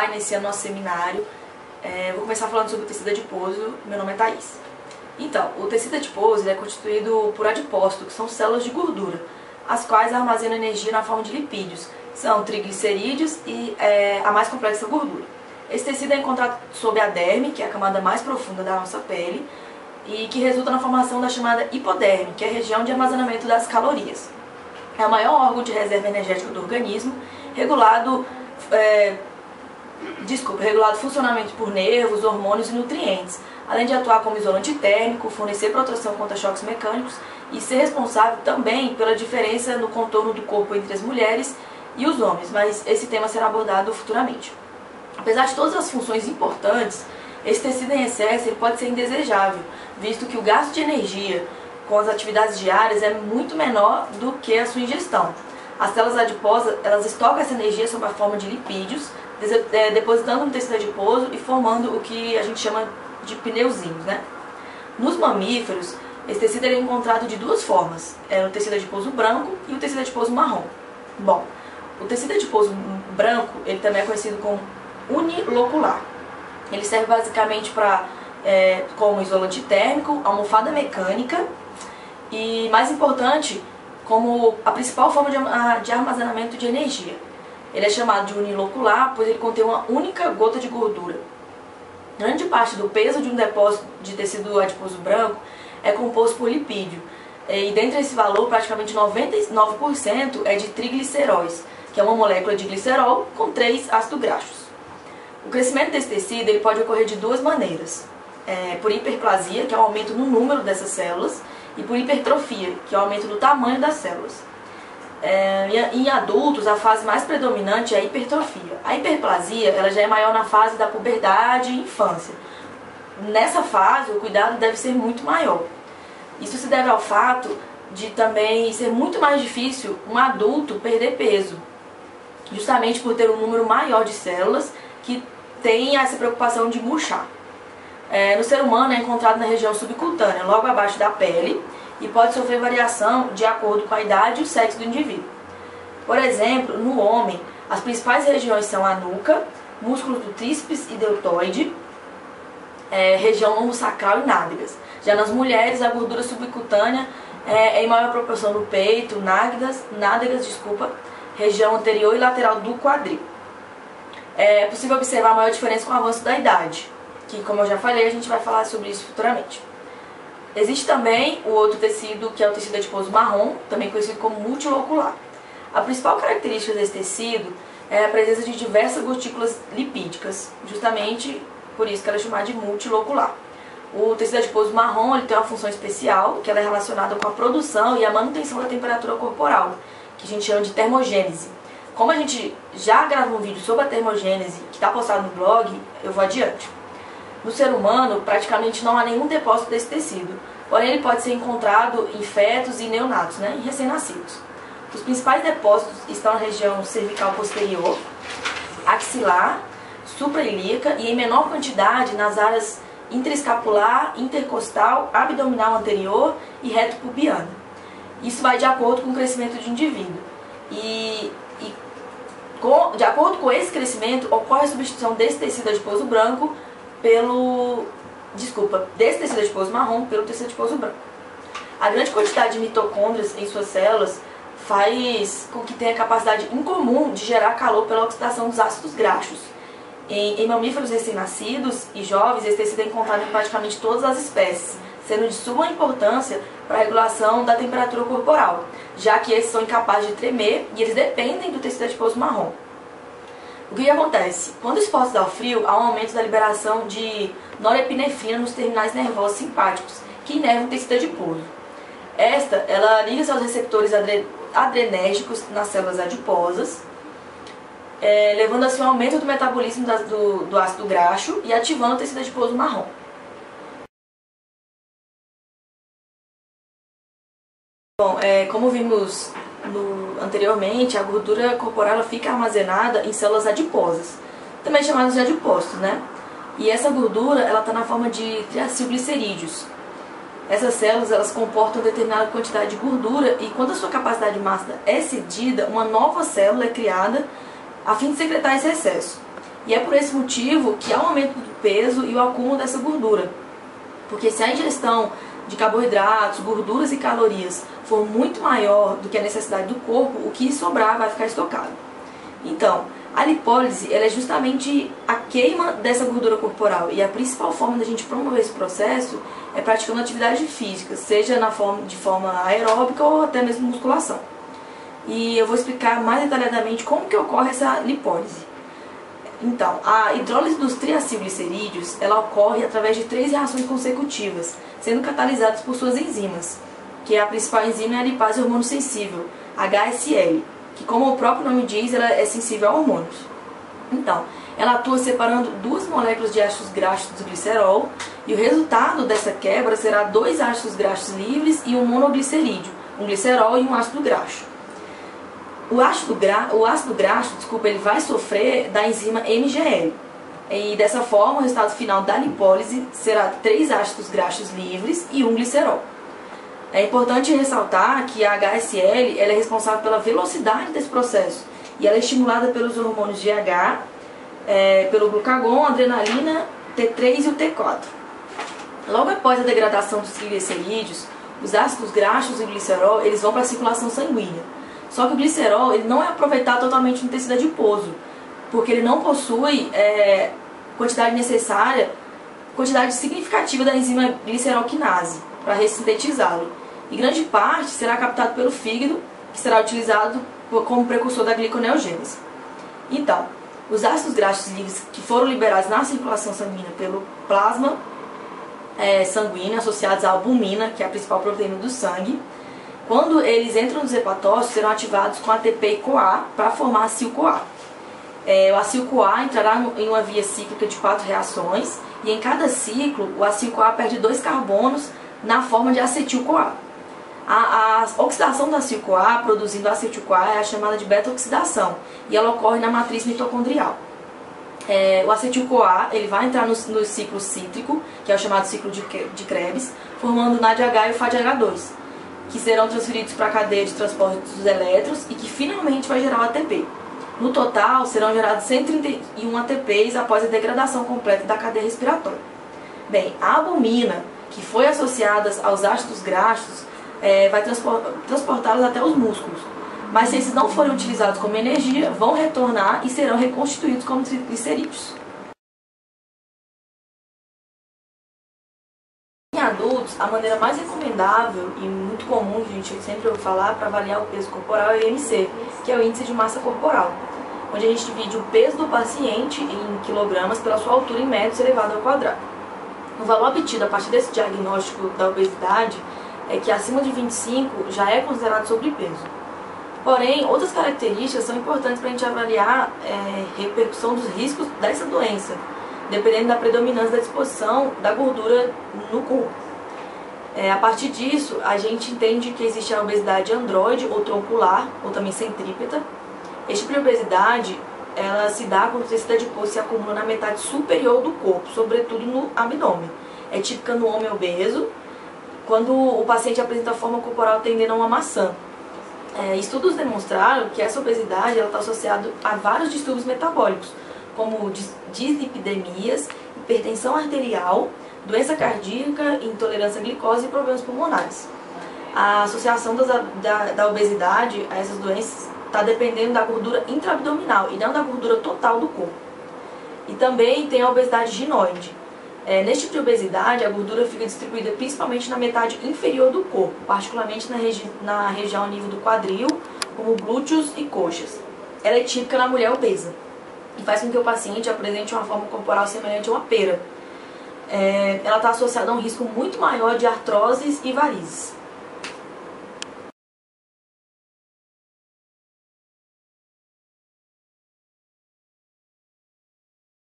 Nesse ano nosso seminário. Vou começar falando sobre o tecido adiposo. Meu nome é Thaís. Então, o tecido adiposo é constituído por adipócitos, que são células de gordura, as quais armazenam energia na forma de lipídios. São triglicerídeos e a mais complexa gordura. Esse tecido é encontrado sob a derme, que é a camada mais profunda da nossa pele, e que resulta na formação da chamada hipoderme, que é a região de armazenamento das calorias. É o maior órgão de reserva energética do organismo, regulado funcionalmente por nervos, hormônios e nutrientes, além de atuar como isolante térmico, fornecer proteção contra choques mecânicos e ser responsável também pela diferença no contorno do corpo entre as mulheres e os homens, mas esse tema será abordado futuramente. Apesar de todas as funções importantes, esse tecido em excesso ele pode ser indesejável, visto que o gasto de energia com as atividades diárias é muito menor do que a sua ingestão. As células adiposas elas estocam essa energia sob a forma de lipídios, depositando no tecido adiposo e formando o que a gente chama de pneuzinhos, né? Nos mamíferos, esse tecido é encontrado de duas formas, o tecido adiposo branco e o tecido adiposo marrom. Bom, o tecido adiposo branco, ele também é conhecido como unilocular. Ele serve basicamente como isolante térmico, almofada mecânica e, mais importante, como a principal forma de armazenamento de energia. Ele é chamado de unilocular, pois ele contém uma única gota de gordura. Grande parte do peso de um depósito de tecido adiposo branco é composto por lipídio. E dentre esse valor, praticamente 99% é de trigliceróis, que é uma molécula de glicerol com 3 ácidos graxos. O crescimento desse tecido ele pode ocorrer de duas maneiras. Por hiperplasia, que é o aumento no número dessas células, e por hipertrofia, que é o aumento do tamanho das células. Em adultos, a fase mais predominante é a hipertrofia. A hiperplasia ela já é maior na fase da puberdade e infância. Nessa fase, o cuidado deve ser muito maior. Isso se deve ao fato de também ser muito mais difícil um adulto perder peso, justamente por ter um número maior de células que tem essa preocupação de murchar. No ser humano é encontrado na região subcutânea, logo abaixo da pele, e pode sofrer variação de acordo com a idade e o sexo do indivíduo. Por exemplo, no homem, as principais regiões são a nuca, músculos do tríceps e deltoide, região lombosacral e nádegas. Já nas mulheres, a gordura subcutânea é em maior proporção no peito, nádegas, região anterior e lateral do quadril. É possível observar a maior diferença com o avanço da idade, que, como eu já falei, a gente vai falar sobre isso futuramente. Existe também o outro tecido, que é o tecido adiposo marrom, também conhecido como multilocular. A principal característica desse tecido é a presença de diversas gotículas lipídicas, justamente por isso que ela é chamada de multilocular. O tecido adiposo marrom ele tem uma função especial, que ela é relacionada com a produção e a manutenção da temperatura corporal, que a gente chama de termogênese. Como a gente já gravou um vídeo sobre a termogênese, que está postado no blog, eu vou adiante. No ser humano, praticamente não há nenhum depósito desse tecido, porém ele pode ser encontrado em fetos e neonatos, em recém-nascidos. Os principais depósitos estão na região cervical posterior, axilar, suprailíaca e em menor quantidade nas áreas interescapular, intercostal, abdominal anterior e reto pubiana. Isso vai de acordo com o crescimento do indivíduo. De acordo com esse crescimento, ocorre a substituição desse tecido adiposo branco desse tecido adiposo marrom pelo tecido adiposo branco. A grande quantidade de mitocôndrias em suas células faz com que tenha a capacidade incomum de gerar calor pela oxidação dos ácidos graxos. Em mamíferos recém-nascidos e jovens, esse tecido é encontrado em praticamente todas as espécies, sendo de suma importância para a regulação da temperatura corporal, já que esses são incapazes de tremer e eles dependem do tecido adiposo marrom. O que acontece? Quando expostos ao frio, há um aumento da liberação de norepinefrina nos terminais nervosos simpáticos, que inervam o tecido adiposo. Ela liga-se aos receptores adrenérgicos nas células adiposas, levando assim ao aumento do metabolismo do ácido graxo e ativando o tecido adiposo marrom. Bom, como vimos anteriormente, a gordura corporal ela fica armazenada em células adiposas, também chamadas de adipócitos, E essa gordura ela está na forma de triacilglicerídeos. Essas células elas comportam determinada quantidade de gordura e quando a sua capacidade de massa é excedida, uma nova célula é criada a fim de secretar esse excesso. E é por esse motivo que há um aumento do peso e o acúmulo dessa gordura. Porque se a ingestão de carboidratos, gorduras e calorias for muito maior do que a necessidade do corpo, o que sobrar vai ficar estocado. Então, a lipólise ela é justamente a queima dessa gordura corporal, e a principal forma da gente promover esse processo é praticando atividade física, seja de forma aeróbica ou até mesmo musculação. E eu vou explicar mais detalhadamente como que ocorre essa lipólise. Então, a hidrólise dos triacilglicerídeos, ela ocorre através de 3 reações consecutivas, sendo catalisadas por suas enzimas, que a principal enzima é a lipase hormônio sensível, HSL, que como o próprio nome diz, ela é sensível a hormônios. Então, ela atua separando 2 moléculas de ácidos graxos do glicerol, e o resultado dessa quebra será 2 ácidos graxos livres e um monoglicerídeo, um glicerol e um ácido graxo. O ácido graxo, ele vai sofrer da enzima MGL. E dessa forma, o resultado final da lipólise será 3 ácidos graxos livres e um glicerol. É importante ressaltar que a HSL ela é responsável pela velocidade desse processo. E ela é estimulada pelos hormônios GH, pelo glucagon, adrenalina, T3 e o T4. Logo após a degradação dos triglicerídeos, os ácidos graxos e o glicerol eles vão para a circulação sanguínea. Só que o glicerol ele não é aproveitado totalmente no tecido adiposo, porque ele não possui quantidade significativa da enzima glicerolquinase para ressintetizá-lo. E grande parte será captado pelo fígado, que será utilizado como precursor da gliconeogênese. Então, os ácidos graxos livres que foram liberados na circulação sanguínea pelo plasma sanguíneo, associados à albumina, que é a principal proteína do sangue, quando eles entram nos hepatócitos, serão ativados com ATP e CoA para formar acil-CoA. O acil-CoA entrará em uma via cíclica de 4 reações, e em cada ciclo, o acil-CoA perde 2 carbonos na forma de acetil-CoA. A oxidação do acil-CoA, produzindo acetil-CoA, é a chamada de beta-oxidação, e ela ocorre na matriz mitocondrial. O acetil-CoA ele vai entrar no ciclo cítrico, que é o chamado ciclo de Krebs, formando o NADH e o FADH2. Que serão transferidos para a cadeia de transporte dos elétrons e que finalmente vai gerar o ATP. No total, serão gerados 131 ATPs após a degradação completa da cadeia respiratória. Bem, a albumina, que foi associada aos ácidos graxos, vai transportá-los até os músculos. Mas se esses não forem utilizados como energia, vão retornar e serão reconstituídos como triglicerídeos. Em adultos, a maneira mais recomendável e muito comum que a gente sempre ouve falar para avaliar o peso corporal é o IMC, que é o índice de massa corporal, onde a gente divide o peso do paciente em quilogramas pela sua altura em metros elevado ao quadrado. O valor obtido a partir desse diagnóstico da obesidade é que acima de 25 já é considerado sobrepeso. Porém, outras características são importantes para a gente avaliar a repercussão dos riscos dessa doença, dependendo da predominância da disposição da gordura no corpo. A partir disso, a gente entende que existe a obesidade androide ou troncular, ou também centrípeta. Este tipo de obesidade, ela se dá quando o tecido adiposo se acumula na metade superior do corpo, sobretudo no abdômen. É típica no homem obeso, quando o paciente apresenta a forma corporal tendendo a uma maçã. Estudos demonstraram que essa obesidade está associada a vários distúrbios metabólicos, como dislipidemias, hipertensão arterial, doença cardíaca, intolerância à glicose e problemas pulmonares. A associação da obesidade a essas doenças está dependendo da gordura intraabdominal e não da gordura total do corpo. E também tem a obesidade ginoide. Neste tipo de obesidade, a gordura fica distribuída principalmente na metade inferior do corpo, particularmente na região ao nível do quadril, como glúteos e coxas. Ela é típica na mulher obesa e faz com que o paciente apresente uma forma corporal semelhante a uma pera. Ela está associada a um risco muito maior de artroses e varizes.